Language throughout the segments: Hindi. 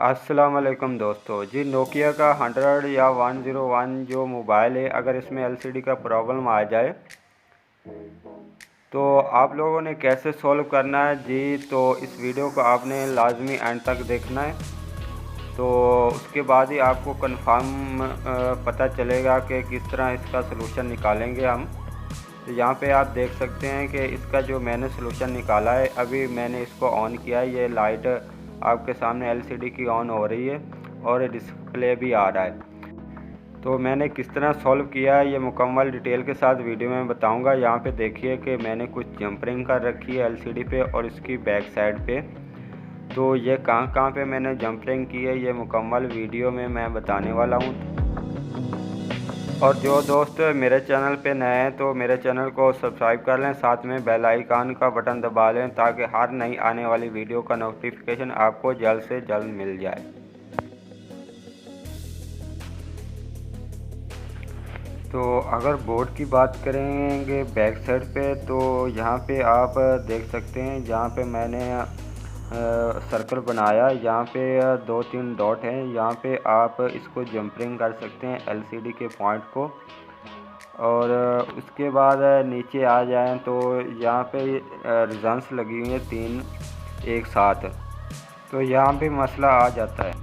अस्सलाम वालेकुम दोस्तों जी। नोकिया का 100 या 101 जो मोबाइल है, अगर इसमें एलसीडी का प्रॉब्लम आ जाए तो आप लोगों ने कैसे सॉल्व करना है जी। तो इस वीडियो को आपने लाजमी एंड तक देखना है, तो उसके बाद ही आपको कंफर्म पता चलेगा कि किस तरह इसका सलूशन निकालेंगे हम। तो यहाँ पे आप देख सकते हैं कि इसका जो मैंने सलूशन निकाला है, अभी मैंने इसको ऑन किया है। ये लाइट आपके सामने एलसीडी की ऑन हो रही है और डिस्प्ले भी आ रहा है। तो मैंने किस तरह सॉल्व किया है ये मुकम्मल डिटेल के साथ वीडियो में बताऊंगा। यहाँ पे देखिए कि मैंने कुछ जंपरिंग कर रखी है एलसीडी पे और इसकी बैक साइड पे। तो ये कहाँ पे मैंने जंपरिंग की है ये मुकम्मल वीडियो में मैं बताने वाला हूँ। और जो दोस्त मेरे चैनल पे नए हैं तो मेरे चैनल को सब्सक्राइब कर लें, साथ में बेल आइकन का बटन दबा लें ताकि हर नई आने वाली वीडियो का नोटिफिकेशन आपको जल्द से जल्द मिल जाए। तो अगर बोर्ड की बात करेंगे बैक साइड पे, तो यहाँ पे आप देख सकते हैं, जहाँ पे मैंने सर्कल बनाया, यहाँ पे 2-3 डॉट हैं। यहाँ पे आप इसको जंपरिंग कर सकते हैं एलसीडी के पॉइंट को। और उसके बाद नीचे आ जाएं तो यहाँ पे रिजल्ट्स लगी हुई हैं 3 एक साथ, तो यहाँ पे मसला आ जाता है।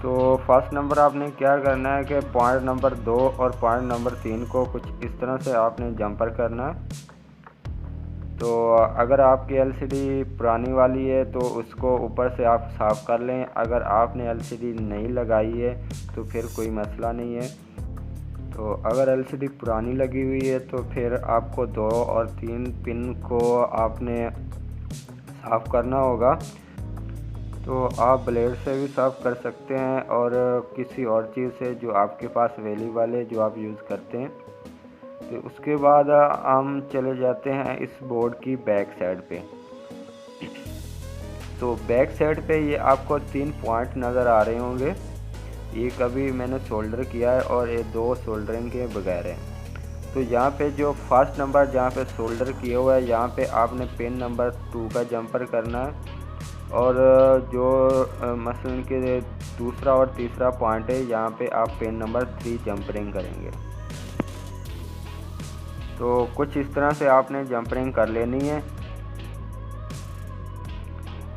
तो फर्स्ट नंबर आपने क्या करना है कि पॉइंट नंबर 2 और पॉइंट नंबर 3 को कुछ इस तरह से आपने जंपर करना है। तो अगर आपकी एलसीडी पुरानी वाली है तो उसको ऊपर से आप साफ़ कर लें। अगर आपने एलसीडी नहीं लगाई है तो फिर कोई मसला नहीं है। तो अगर एलसीडी पुरानी लगी हुई है तो फिर आपको 2 और 3 पिन को आपने साफ़ करना होगा। तो आप ब्लेड से भी साफ़ कर सकते हैं और किसी और चीज़ से जो आपके पास अवेलेबल है, जो आप यूज़ करते हैं। तो उसके बाद हम चले जाते हैं इस बोर्ड की बैक साइड पे। तो बैक साइड पे ये आपको 3 पॉइंट नज़र आ रहे होंगे। एक अभी मैंने सोल्डर किया है और ये 2 सोल्डरिंग के बगैर हैं। तो यहाँ पे जो फर्स्ट नंबर जहाँ पे सोल्डर किया हुआ है, यहाँ पे आपने पिन नंबर 2 का जंपर करना है। और जो मसलन के दूसरा और तीसरा पॉइंट है, यहाँ पे आप पिन नंबर 3 जंपरिंग करेंगे। तो कुछ इस तरह से आपने जंपरिंग कर लेनी है।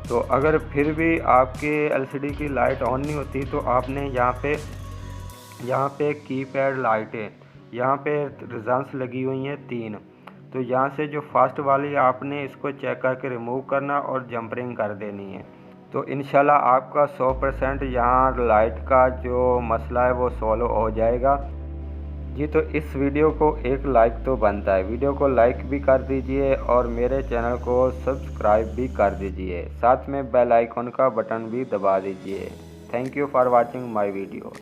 तो अगर फिर भी आपके एलसीडी की लाइट ऑन नहीं होती तो आपने यहाँ पे कीपैड लाइट है, यहाँ पे रिजल्ट्स लगी हुई हैं 3। तो यहाँ से जो फर्स्ट वाली आपने इसको चेक करके रिमूव करना और जंपरिंग कर देनी है। तो इंशाल्लाह आपका 100% यहाँ लाइट का जो मसला है वो सॉल्व हो जाएगा जी। तो इस वीडियो को एक लाइक तो बनता है, वीडियो को लाइक भी कर दीजिए और मेरे चैनल को सब्सक्राइब भी कर दीजिए, साथ में बेल आइकन का बटन भी दबा दीजिए। Thank you for watching my video.